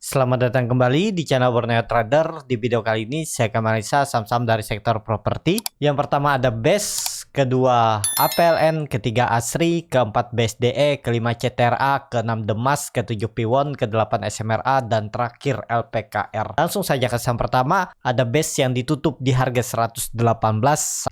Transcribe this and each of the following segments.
Selamat datang kembali di channel Borneo Trader. Di video kali ini saya akan analisa saham-saham dari sektor properti. Yang pertama ada BES, kedua APLN, ketiga ASRI, keempat BSDE, kelima CTRA, keenam Demas, ketujuh Piwon, kedelapan SMRA, dan terakhir LPKR. Langsung saja ke saham pertama, ada BES yang ditutup di harga 118,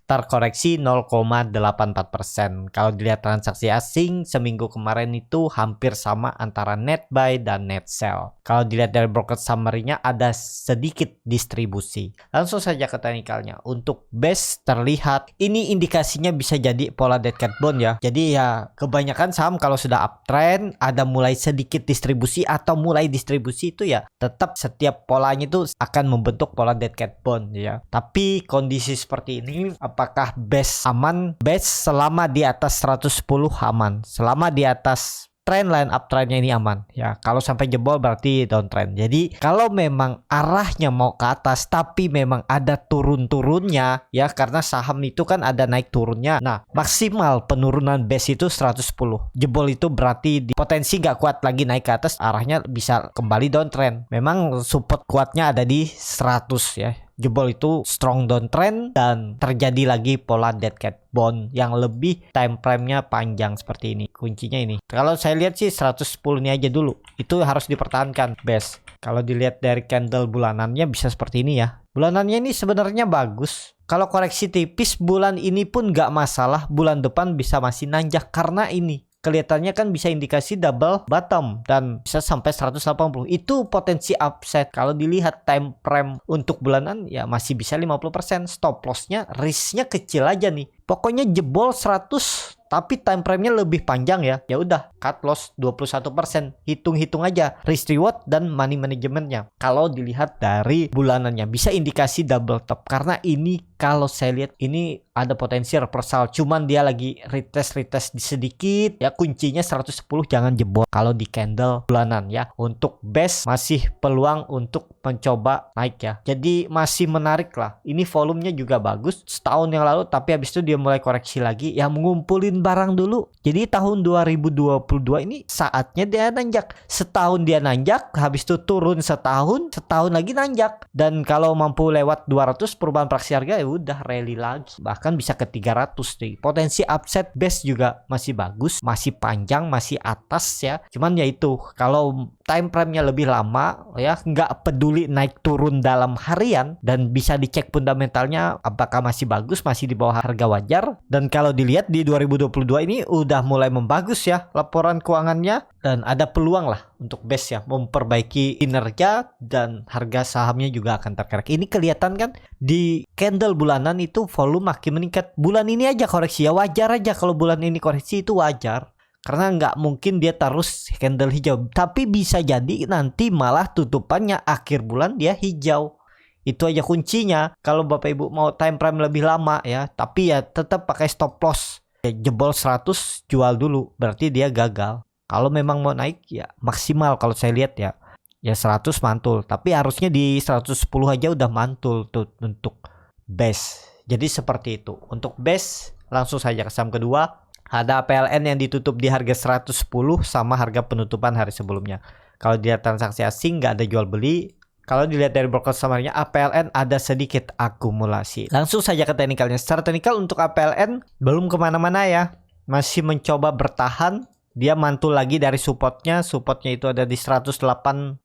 terkoreksi 0,84%. Kalau dilihat transaksi asing seminggu kemarin itu hampir sama antara net buy dan net sell. Kalau dilihat dari broker summary-nya ada sedikit distribusi. Langsung saja ke teknikalnya. Untuk BES terlihat ini indikasinya bisa jadi pola dead cat bone ya. Jadi ya kebanyakan saham kalau sudah uptrend ada mulai sedikit distribusi atau mulai distribusi itu ya tetap setiap polanya itu akan membentuk pola dead cat bone ya. Tapi kondisi seperti ini apakah BES aman? BES selama di atas 110 aman. Selama di atas trendline uptrendnya ini aman ya. Kalau sampai jebol berarti downtrend. Jadi kalau memang arahnya mau ke atas tapi memang ada turun-turunnya ya, karena saham itu kan ada naik turunnya. Nah maksimal penurunan BES itu 110. Jebol itu berarti potensi nggak kuat lagi naik ke atas, arahnya bisa kembali downtrend. Memang support kuatnya ada di 100 ya. Jebol itu strong downtrend dan terjadi lagi pola dead cat bone yang lebih time frame-nya panjang seperti ini. Kuncinya ini. Kalau saya lihat sih 110 ini aja dulu. Itu harus dipertahankan BES. Kalau dilihat dari candle bulanannya bisa seperti ini ya. Bulanannya ini sebenarnya bagus. Kalau koreksi tipis bulan ini pun nggak masalah. Bulan depan bisa masih nanjak karena ini. Kelihatannya kan bisa indikasi double bottom dan bisa sampai 180. Itu potensi upside. Kalau dilihat time frame untuk bulanan ya masih bisa 50%. Stop loss-nya, risk-nya kecil aja nih. Pokoknya jebol 100 tapi time frame-nya lebih panjang ya. Ya udah, cut loss 21%. Hitung-hitung aja risk reward dan money management-nya. Kalau dilihat dari bulanannya bisa indikasi double top karena ini kalau saya lihat ini ada potensi reversal. Cuman dia lagi retest di sedikit ya, kuncinya 110 jangan jebol kalau di candle bulanan ya. Untuk BES masih peluang untuk mencoba naik ya. Jadi masih menarik lah. Ini volumenya juga bagus setahun yang lalu tapi habis itu dia mulai koreksi lagi ya, mengumpulin barang dulu. Jadi tahun 2022 ini saatnya dia nanjak. Setahun dia nanjak, habis itu turun setahun lagi nanjak. Dan kalau mampu lewat 200 perubahan praksi harga ya udah rally lagi. Bahkan bisa ke 300 nih. Potensi upside BES juga masih bagus, masih panjang, masih atas ya. Cuman ya itu, kalau time frame-nya lebih lama ya, nggak peduli naik turun dalam harian dan bisa dicek fundamentalnya apakah masih bagus, masih di bawah harga wajar. Dan kalau dilihat di 2022 ini udah mulai membagus ya laporan keuangannya dan ada peluang lah untuk BES ya memperbaiki kinerja dan harga sahamnya juga akan tergerak. Ini kelihatan kan di candle bulanan itu volume makin meningkat. Bulan ini aja koreksi ya, wajar aja kalau bulan ini koreksi itu wajar. Karena nggak mungkin dia terus candle hijau. Tapi bisa jadi nanti malah tutupannya akhir bulan dia hijau. Itu aja kuncinya. Kalau Bapak Ibu mau time frame lebih lama ya, tapi ya tetap pakai stop loss. Ya, jebol 100 jual dulu, berarti dia gagal. Kalau memang mau naik ya maksimal kalau saya lihat ya 100 mantul. Tapi harusnya di 110 aja udah mantul tuh untuk BES. Jadi seperti itu. Untuk BES langsung saja ke saham kedua. Ada APLN yang ditutup di harga 110 sama harga penutupan hari sebelumnya. Kalau dilihat transaksi asing nggak ada jual beli. Kalau dilihat dari broker summary-nya APLN ada sedikit akumulasi. Langsung saja ke teknikalnya. Secara teknikal untuk APLN belum kemana-mana ya. Masih mencoba bertahan. Dia mantul lagi dari supportnya. Supportnya itu ada di 108, 109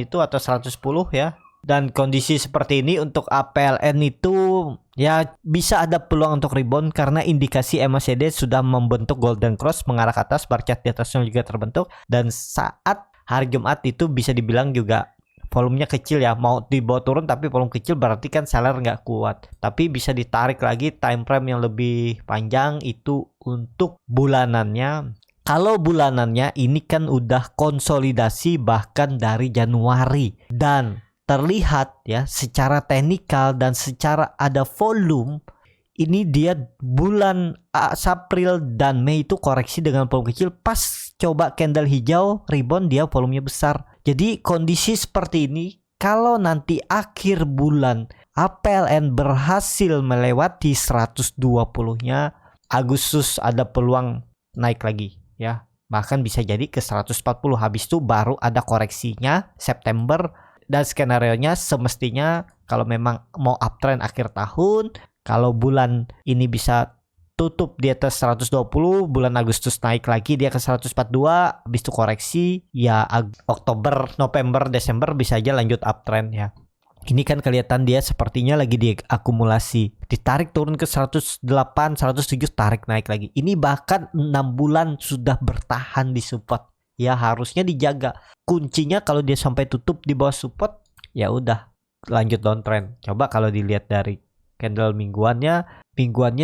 itu atau 110 ya. Dan kondisi seperti ini untuk APLN itu ya bisa ada peluang untuk rebound karena indikasi MACD sudah membentuk golden cross mengarah ke atas, bar chart di atasnya juga terbentuk. Dan saat hari Jumat itu bisa dibilang juga volumenya kecil ya, mau dibawa turun tapi volume kecil berarti kan seller nggak kuat. Tapi bisa ditarik lagi time frame yang lebih panjang itu untuk bulanannya. Kalau bulanannya ini kan udah konsolidasi bahkan dari Januari dan terlihat ya secara teknikal dan secara ada volume ini dia bulan April dan Mei itu koreksi dengan volume kecil, pas coba candle hijau rebound dia volumenya besar. Jadi kondisi seperti ini kalau nanti akhir bulan APLN berhasil melewati 120-nya, Agustus ada peluang naik lagi ya. bahkan bisa jadi ke 140. Habis itu baru ada koreksinya September, dan skenario-nya semestinya kalau memang mau uptrend akhir tahun, kalau bulan ini bisa tutup di atas 120, bulan Agustus naik lagi dia ke 142, habis itu koreksi ya Oktober, November, Desember bisa aja lanjut uptrend ya. Ini kan kelihatan dia sepertinya lagi diakumulasi. Ditarik turun ke 108, 107, tarik naik lagi. Ini bahkan 6 bulan sudah bertahan di support. Ya harusnya dijaga. Kuncinya kalau dia sampai tutup di bawah support, ya udah lanjut downtrend. Coba kalau dilihat dari candle mingguannya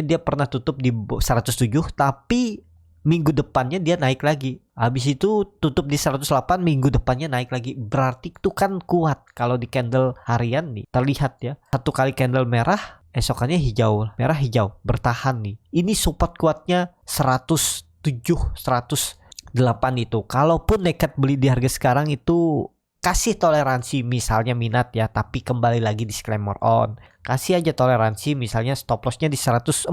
dia pernah tutup di 107, tapi minggu depannya dia naik lagi. Habis itu tutup di 108, minggu depannya naik lagi. Berarti itu kan kuat. Kalau di candle harian nih terlihat ya, satu kali candle merah, esokannya hijau, merah hijau, bertahan nih. Ini support kuatnya 107, 108 itu. Kalaupun nekat beli di harga sekarang itu kasih toleransi, misalnya minat ya, tapi kembali lagi disclaimer on. Kasih aja toleransi, misalnya stop lossnya di 104.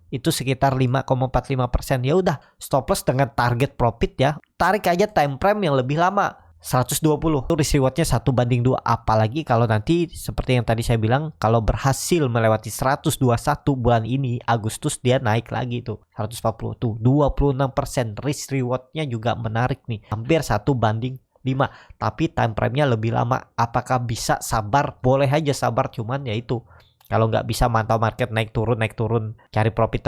Itu sekitar 5,45%. Ya udah, stop loss dengan target profit ya. Tarik aja time frame yang lebih lama, 120. Itu risk rewardnya 1:2. Apalagi kalau nanti seperti yang tadi saya bilang, kalau berhasil melewati 121 bulan ini Agustus, dia naik lagi tuh 140 tuh 26%. Risk rewardnya juga menarik nih, hampir 1:5. Tapi time frame-nya lebih lama. Apakah bisa sabar? Boleh aja sabar, cuman ya itu, kalau nggak bisa mantau market naik turun, cari profit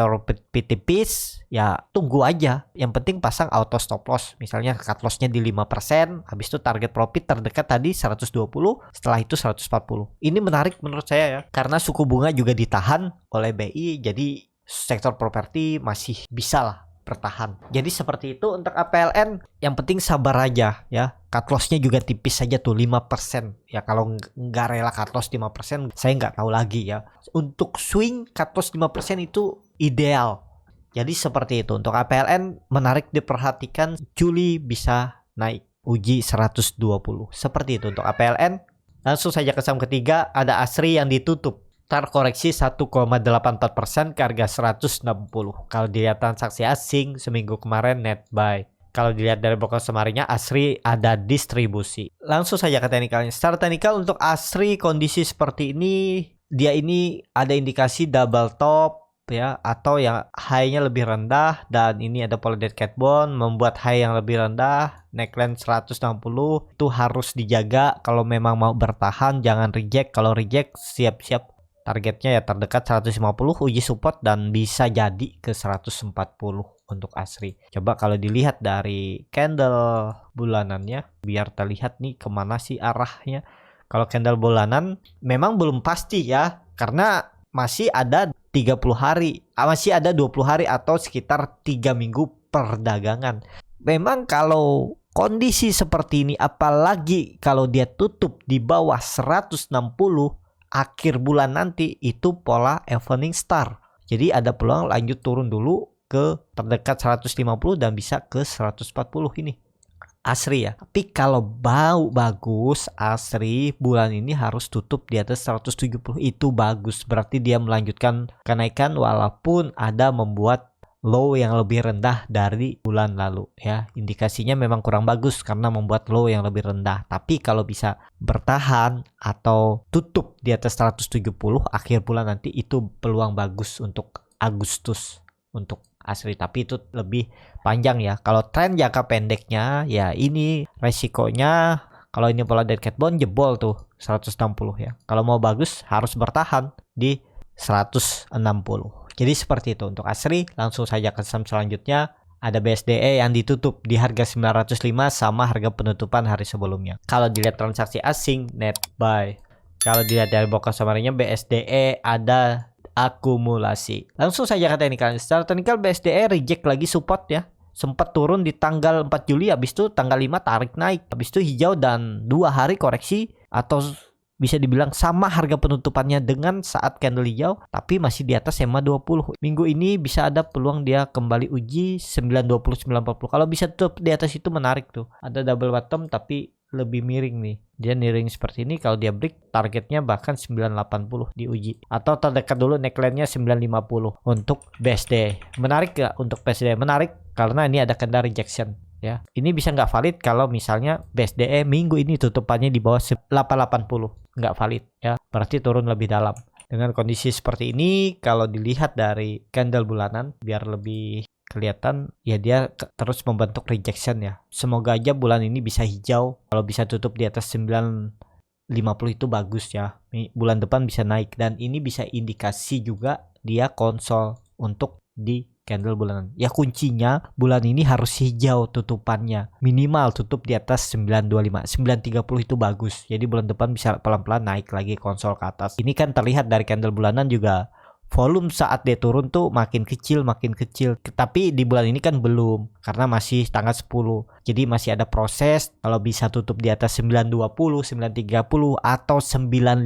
tipis, ya tunggu aja. Yang penting pasang auto stop loss. Misalnya cut loss-nya di 5%, habis itu target profit terdekat tadi 120, setelah itu 140. Ini menarik menurut saya ya, karena suku bunga juga ditahan oleh BI, jadi sektor properti masih bisa lah bertahan. Jadi seperti itu untuk APLN. Yang penting sabar aja ya. Cut loss-nya juga tipis saja tuh 5%. Ya kalau nggak rela cut loss 5%, saya nggak tahu lagi ya. Untuk swing cut loss 5% itu ideal. Jadi seperti itu untuk APLN. Menarik diperhatikan, Juli bisa naik uji 120. Seperti itu untuk APLN. Langsung saja ke saham ketiga, ada ASRI yang ditutup terkoreksi 1,84% ke harga 160. Kalau dilihat transaksi asing seminggu kemarin net buy. Kalau dilihat dari broker semarinya, ASRI ada distribusi. Langsung saja ke teknikalnya. Secara teknikal untuk ASRI kondisi seperti ini, dia ini ada indikasi double top ya, atau yang high-nya lebih rendah, dan ini ada pola dead cat bone membuat high yang lebih rendah. Neckline 160 itu harus dijaga kalau memang mau bertahan, jangan reject. Kalau reject siap-siap targetnya ya terdekat 150, uji support, dan bisa jadi ke 140 untuk ASRI. Coba kalau dilihat dari candle bulanannya, biar terlihat nih kemana sih arahnya. Kalau candle bulanan memang belum pasti ya, karena masih ada 30 hari, masih ada 20 hari atau sekitar 3 minggu perdagangan. Memang kalau kondisi seperti ini, apalagi kalau dia tutup di bawah 160, akhir bulan nanti itu pola evening star. Jadi ada peluang lanjut turun dulu ke terdekat 150 dan bisa ke 140 ini. ASRI ya. Tapi kalau bau bagus, ASRI bulan ini harus tutup di atas 170. Itu bagus. Berarti dia melanjutkan kenaikan walaupun ada membuat low yang lebih rendah dari bulan lalu ya. Indikasinya memang kurang bagus karena membuat low yang lebih rendah. Tapi kalau bisa bertahan atau tutup di atas 170 akhir bulan nanti, itu peluang bagus untuk Agustus untuk ASRI. Tapi itu lebih panjang ya. Kalau tren jangka pendeknya ya ini resikonya, kalau ini pola dead cat bone jebol tuh 160 ya. Kalau mau bagus harus bertahan di 160. Jadi seperti itu untuk ASRI. Langsung saja ke saham selanjutnya. Ada BSDE yang ditutup di harga 905 sama harga penutupan hari sebelumnya. Kalau dilihat transaksi asing net buy. Kalau dilihat dari broker summary-nya, BSDE ada akumulasi. Langsung saja ke teknikal. Secara teknikal BSDE reject lagi support ya. Sempat turun di tanggal 4 Juli, habis itu tanggal 5 tarik naik. Habis itu hijau dan 2 hari koreksi, atau bisa dibilang sama harga penutupannya dengan saat candle hijau, tapi masih di atas EMA 20. Minggu ini bisa ada peluang dia kembali uji 920, 940. Kalau bisa tutup di atas itu menarik tuh. Ada double bottom tapi lebih miring nih. Dia miring seperti ini, kalau dia break targetnya bahkan 980 diuji. Atau terdekat dulu neckline-nya 950 untuk BSD. Menarik gak untuk BSD? Menarik karena ini ada candle rejection. ya. Ini bisa nggak valid kalau misalnya BSDE minggu ini tutupannya di bawah 880, nggak valid ya, berarti turun lebih dalam. Dengan kondisi seperti ini, kalau dilihat dari candle bulanan biar lebih kelihatan ya, dia terus membentuk rejection ya. Semoga aja bulan ini bisa hijau. Kalau bisa tutup di atas 950 itu bagus ya. Bulan depan bisa naik, dan ini bisa indikasi juga dia konsol untuk di candle bulanan. Ya kuncinya bulan ini harus hijau tutupannya. Minimal tutup di atas 925. 930 itu bagus. Jadi bulan depan bisa pelan-pelan naik lagi konsol ke atas. Ini kan terlihat dari candle bulanan juga. Volume saat dia turun tuh makin kecil. Tapi di bulan ini kan belum, karena masih tanggal 10. Jadi masih ada proses. Kalau bisa tutup di atas 920, 930 atau 950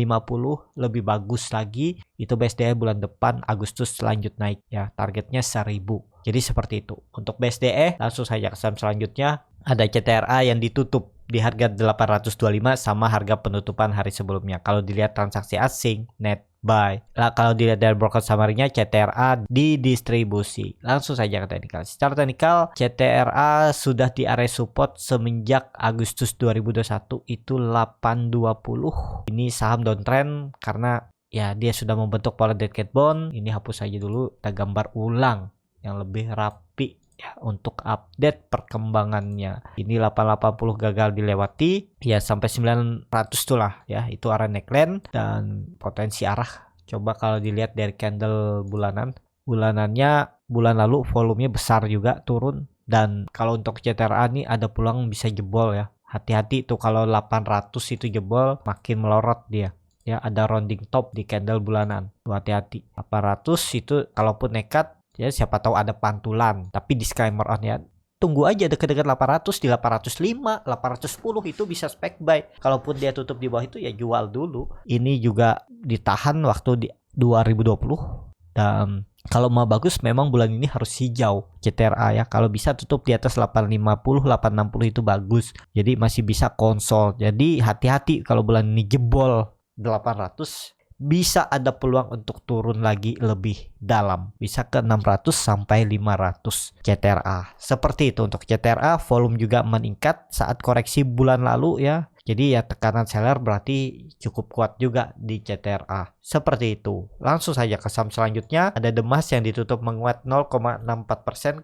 lebih bagus lagi. Itu BSDE bulan depan Agustus lanjut naik ya. Targetnya 1000. Jadi seperti itu. Untuk BSDE langsung saja ke saham selanjutnya. Ada CTRA yang ditutup di harga 825 sama harga penutupan hari sebelumnya. Kalau dilihat transaksi asing, net buy. Nah, kalau dilihat dari broker summary-nya, CTRA didistribusi. Langsung saja ke teknikal. Secara teknikal, CTRA sudah di area support semenjak Agustus 2021 itu 820. Ini saham downtrend karena ya dia sudah membentuk pola dead cat bond. Ini hapus saja dulu, kita gambar ulang yang lebih rapi ya untuk update perkembangannya. Ini 880 gagal dilewati ya, sampai 900 tuh lah ya, itu arah neckline dan potensi arah. Coba kalau dilihat dari candle bulanannya bulan lalu volumenya besar juga turun, dan kalau untuk CTRA nih ada peluang bisa jebol ya. Hati-hati tuh kalau 800 itu jebol, makin melorot dia. Ya, ada rounding top di candle bulanan. Tuh hati-hati. 800 itu kalaupun nekat ya, siapa tahu ada pantulan, tapi disclaimer on ya, tunggu aja dekat-dekat 800, di 805, 810 itu bisa spec buy. Kalaupun dia tutup di bawah itu ya jual dulu. Ini juga ditahan waktu di 2020, dan kalau mau bagus memang bulan ini harus hijau CTRA ya. Kalau bisa tutup di atas 850, 860 itu bagus. Jadi masih bisa konsol. Jadi hati-hati kalau bulan ini jebol 800, bisa ada peluang untuk turun lagi lebih dalam, bisa ke 600 sampai 500 CTRA. Seperti itu untuk CTRA. Volume juga meningkat saat koreksi bulan lalu ya. Jadi ya tekanan seller berarti cukup kuat juga di CTRA. Seperti itu. Langsung saja ke saham selanjutnya. Ada Demas yang ditutup menguat 0,64%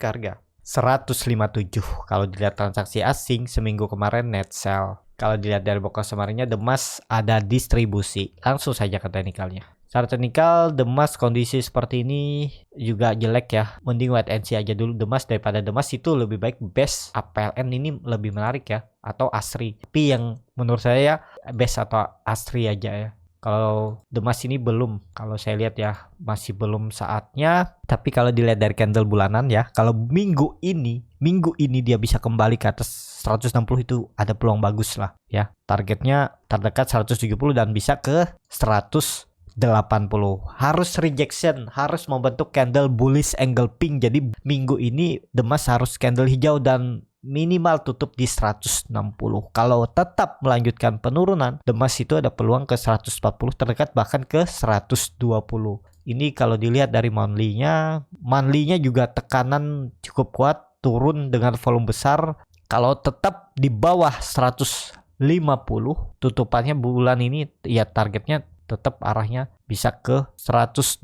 ke harga 157. Kalau dilihat transaksi asing seminggu kemarin net sell. Kalau dilihat dari broker summary-nya, Demas ada distribusi. Langsung saja ke teknikalnya. Secara teknikal, Demas kondisi seperti ini juga jelek ya. Mending wait and see aja dulu Demas, daripada Demas itu lebih baik best APLN ini lebih menarik ya. Atau ASRI. Tapi yang menurut saya best atau ASRI aja ya. Kalau Demas ini belum, kalau saya lihat ya masih belum saatnya. Tapi kalau dilihat dari candle bulanan ya, kalau minggu ini dia bisa kembali ke atas 160 itu ada peluang bagus lah ya. Targetnya terdekat 170 dan bisa ke 180. Harus rejection, harus membentuk candle bullish angle pink. Jadi minggu ini Demas harus candle hijau dan minimal tutup di 160. Kalau tetap melanjutkan penurunan, Demas itu ada peluang ke 140 terdekat, bahkan ke 120. Ini kalau dilihat dari monthly-nya juga tekanan cukup kuat, turun dengan volume besar. Kalau tetap di bawah 150 tutupannya bulan ini ya, targetnya tetap arahnya bisa ke 120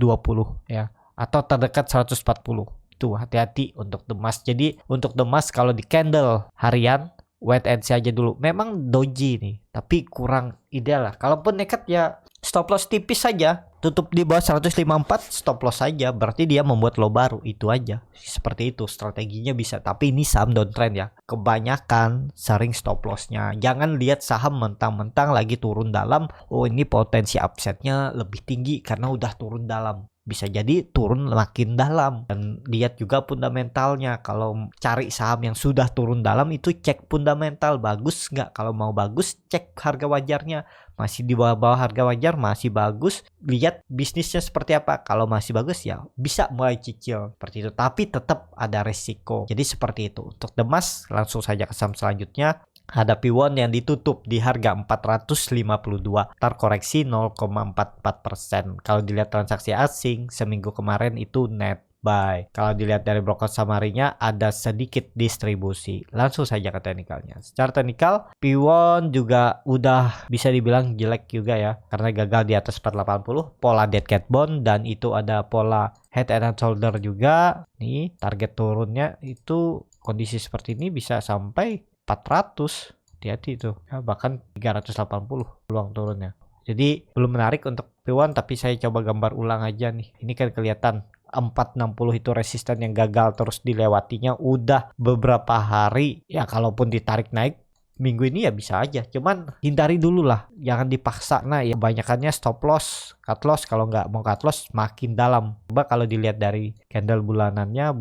ya, atau terdekat 140. Tuh hati-hati untuk Demas. Jadi untuk Demas kalau di candle harian wait and see aja dulu. Memang doji nih, tapi kurang ideal lah. Kalaupun nekat ya stop loss tipis saja. Tutup di bawah 154, stop loss saja. Berarti dia membuat low baru, itu aja. Seperti itu strateginya bisa. Tapi ini saham downtrend ya. Kebanyakan sering stop lossnya. Jangan lihat saham mentang-mentang lagi turun dalam. Oh ini potensi upsetnya lebih tinggi karena udah turun dalam. Bisa jadi turun makin dalam. Dan lihat juga fundamentalnya. Kalau cari saham yang sudah turun dalam itu cek fundamental bagus nggak. Kalau mau bagus cek harga wajarnya. Masih di bawah harga wajar masih bagus. Lihat bisnisnya seperti apa. Kalau masih bagus ya bisa mulai cicil seperti itu. Tapi tetap ada resiko. Jadi seperti itu. Untuk Demas langsung saja ke saham selanjutnya. Ada P1 yang ditutup di harga 452, terkoreksi 0,44%. Kalau dilihat transaksi asing seminggu kemarin itu net buy. Kalau dilihat dari broker summary-nya ada sedikit distribusi. Langsung saja ke teknikalnya. Secara teknikal, P1 juga udah bisa dibilang jelek juga ya, karena gagal di atas 480, pola dead cat bone, dan itu ada pola head and shoulder juga. Nih, target turunnya itu kondisi seperti ini bisa sampai 400. Hati-hati itu ya, bahkan 380 peluang turunnya. Jadi belum menarik untuk P1, tapi saya coba gambar ulang aja nih. Ini kan kelihatan 460 itu resisten yang gagal terus dilewatinya udah beberapa hari. Ya kalaupun ditarik naik minggu ini ya bisa aja, cuman hindari dulu lah, jangan dipaksa. Nah ya kebanyakannya stop loss, cut loss. Kalau nggak mau cut loss makin dalam. Coba kalau dilihat dari candle bulanannya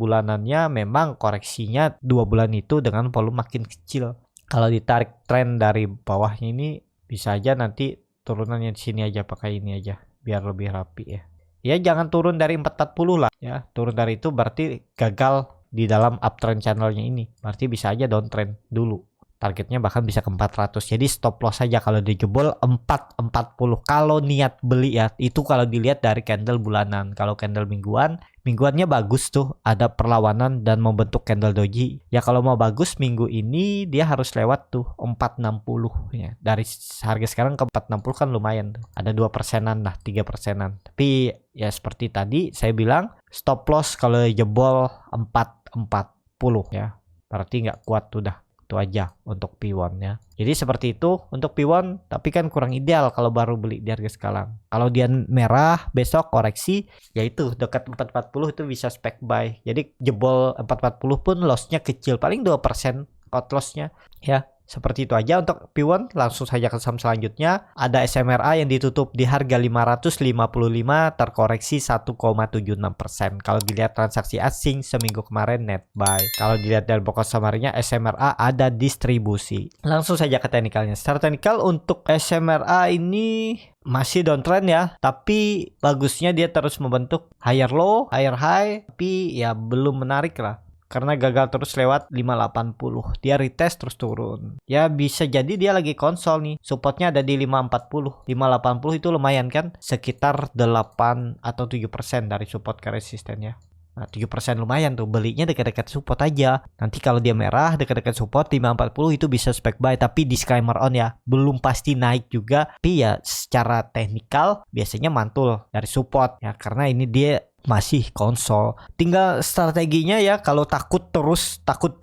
memang koreksinya 2 bulan itu dengan volume makin kecil. Kalau ditarik tren dari bawahnya ini bisa aja nanti turunannya di sini aja, pakai ini aja biar lebih rapi ya. Ya jangan turun dari 440 lah ya. Turun dari itu berarti gagal di dalam uptrend channelnya ini. Berarti bisa aja downtrend dulu. Targetnya bahkan bisa ke 400. Jadi stop loss saja kalau dijebol 440. Kalau niat beli ya, itu kalau dilihat dari candle bulanan. Kalau candle mingguannya bagus tuh, ada perlawanan dan membentuk candle doji. Ya kalau mau bagus minggu ini dia harus lewat tuh 460 ya. Dari harga sekarang ke 460 kan lumayan tuh. Ada 2%-an lah, 3%-an. Tapi ya seperti tadi saya bilang, stop loss kalau jebol 440 ya. Berarti nggak kuat tuh dah. Itu aja untuk P1 ya. Jadi seperti itu untuk P1, tapi kan kurang ideal kalau baru beli di harga sekarang. Kalau dia merah besok koreksi, yaitu dekat 440 itu bisa spec buy. Jadi jebol 440 pun lossnya kecil, paling 2% out lossnya ya. Seperti itu aja untuk P1. Langsung saja ke saham selanjutnya. Ada SMRA yang ditutup di harga 555, terkoreksi 1,76%. Kalau dilihat transaksi asing seminggu kemarin net buy. Kalau dilihat dari broker summary-nya, SMRA ada distribusi. Langsung saja ke teknikalnya. Secara teknikal untuk SMRA ini masih downtrend ya, tapi bagusnya dia terus membentuk higher low, higher high, tapi ya belum menarik lah. Karena gagal terus lewat 580. Dia retest terus turun. Ya bisa jadi dia lagi konsol nih. Supportnya ada di 540. 580 itu lumayan kan? Sekitar 8 atau 7% dari support ke resistennya. Nah 7% lumayan tuh. Belinya dekat-dekat support aja. Nanti kalau dia merah dekat-dekat support 540 itu bisa spec buy. Tapi disclaimer on ya, belum pasti naik juga. Tapi ya secara teknikal biasanya mantul dari support ya. Karena ini dia masih konsol. Tinggal strateginya ya, kalau takut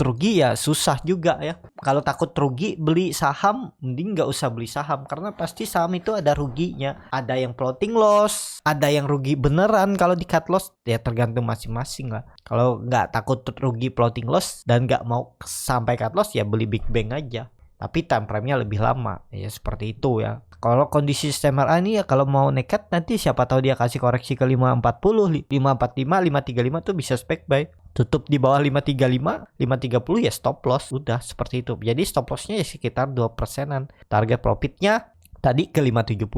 rugi ya susah juga ya. Kalau takut rugi beli saham, mending nggak usah beli saham, karena pasti saham itu ada ruginya. Ada yang floating loss, ada yang rugi beneran kalau di cut loss, ya tergantung masing-masing lah. Kalau nggak takut rugi floating loss dan nggak mau sampai cut loss ya beli big bang aja. Tapi time frame-nya lebih lama. Ya seperti itu ya. Kalau kondisi SMRA ini ya kalau mau nekat nanti siapa tahu dia kasih koreksi ke 540, 545, 535 tuh bisa spec buy. Tutup di bawah 535, 530 ya stop loss. Udah seperti itu. Jadi stop loss-nya ya sekitar 2%-an. Target profitnya tadi ke 570,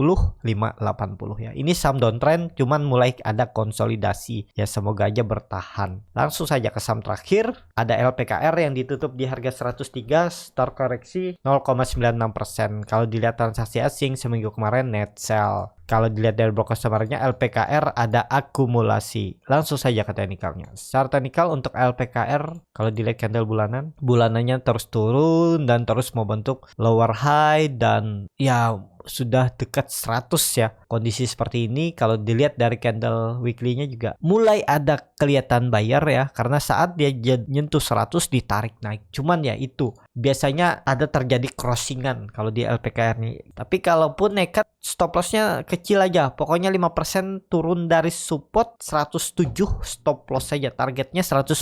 580 ya. Ini saham downtrend, cuman mulai ada konsolidasi. Ya semoga aja bertahan. Langsung saja ke saham terakhir. Ada LPKR yang ditutup di harga 103, terkoreksi 0,96%. Kalau dilihat transaksi asing seminggu kemarin net sell. Kalau dilihat dari broker summary-nya, LPKR ada akumulasi. Langsung saja ke teknikalnya. Secara teknikal untuk LPKR, kalau dilihat candle bulanannya terus turun dan terus membentuk lower high dan ya sudah dekat 100 ya. Kondisi seperti ini kalau dilihat dari candle weekly-nya juga mulai ada kelihatan buyer ya, karena saat dia nyentuh 100 ditarik naik. Cuman ya itu biasanya ada terjadi crossingan kalau di LPKR nih. Tapi kalaupun nekat, stop loss-nya kecil aja. Pokoknya 5% turun dari support 107, stop loss saja. Targetnya 110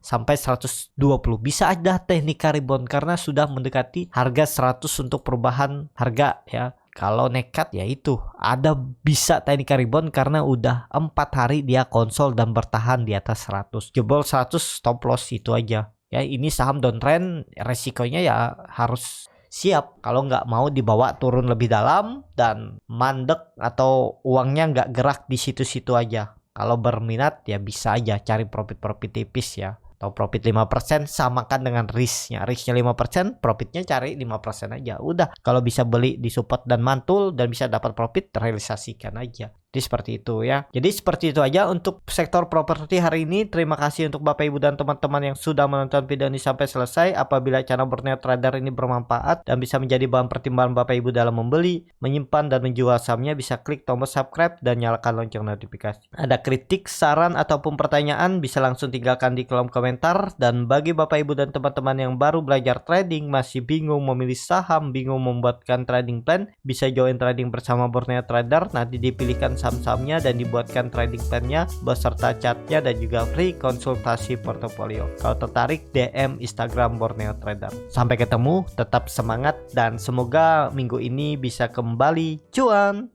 sampai 120. Bisa ada teknik rebound karena sudah mendekati harga 100 untuk perubahan harga ya. Kalau nekat ya itu ada bisa teknik rebound karena udah 4 hari dia konsol dan bertahan di atas 100. Jebol 100 stop loss itu aja. Ya ini saham downtrend, resikonya ya harus siap kalau nggak mau dibawa turun lebih dalam dan mandek atau uangnya nggak gerak di situ-situ aja. Kalau berminat ya bisa aja cari profit tipis ya. Atau profit 5% samakan dengan risknya. Risknya 5%, profitnya cari 5% aja. Udah, kalau bisa beli di support dan mantul dan bisa dapat profit, realisasikan aja. Jadi seperti itu ya. Jadi seperti itu aja untuk sektor properti hari ini. Terima kasih untuk Bapak Ibu dan teman-teman yang sudah menonton video ini sampai selesai. Apabila channel Borneo Trader ini bermanfaat dan bisa menjadi bahan pertimbangan Bapak Ibu dalam membeli, menyimpan dan menjual sahamnya, bisa klik tombol subscribe dan nyalakan lonceng notifikasi. Ada kritik, saran ataupun pertanyaan bisa langsung tinggalkan di kolom komentar. Dan bagi Bapak Ibu dan teman-teman yang baru belajar trading, masih bingung memilih saham, bingung membuatkan trading plan, bisa join trading bersama Borneo Trader. Nanti dipilihkan saham-sahamnya dan dibuatkan trading plan-nya beserta chartnya dan juga free konsultasi portofolio. Kalau tertarik, DM Instagram Borneo Trader. Sampai ketemu, tetap semangat dan semoga minggu ini bisa kembali cuan.